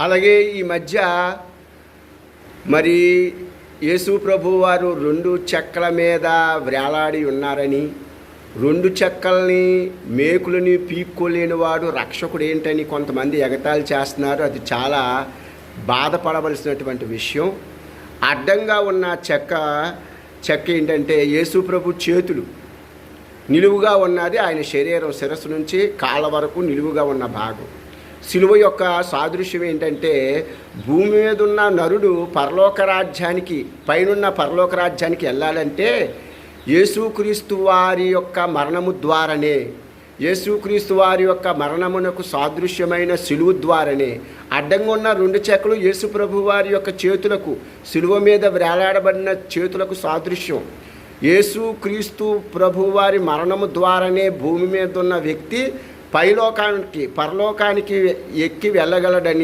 అలాగే ఈ మధ్య మరి యేసు ప్రభు వారు 2 చెక్కల మీద వేలాడి ఉన్నారని, 2 చెక్కల్ని మేకులని పీక్కోలేని వాడు రక్షకుడు ఏంటని కొంతమంది ఎగతాళి చేస్తున్నారు. అది చాలా బాధపడవలసినటువంటి విషయం. అడ్డంగా ఉన్న చెక్క ఏంటంటే యేసు ప్రభు చేతులు, నిలువుగా ఉన్నది ఆయన శరీరం శిరస్సు నుంచి కాళ్ళ వరకు నిలువుగా ఉన్న భాగం. సిలువ యొక్క సాదృశ్యం ఏంటంటే భూమి మీద ఉన్న నరుడు పరలోక రాజ్యానికి, పైనున్న పరలోక రాజ్యానికి వెళ్ళాలంటే యేసుక్రీస్తు వారి యొక్క మరణము ద్వారానే, యేసుక్రీస్తు వారి యొక్క మరణమునకు సాదృశ్యమైన సిలువ ద్వారానే. అడ్డంగా ఉన్న 2 చెక్కలు యేసు ప్రభు వారి యొక్క చేతులకు, సిలువ మీద వేలాడబడిన చేతులకు సాదృశ్యం. యేసుక్రీస్తు ప్రభు వారి మరణము ద్వారానే భూమి మీద ఉన్న వ్యక్తి పరలోకానికి ఎక్కి వెళ్ళగలడని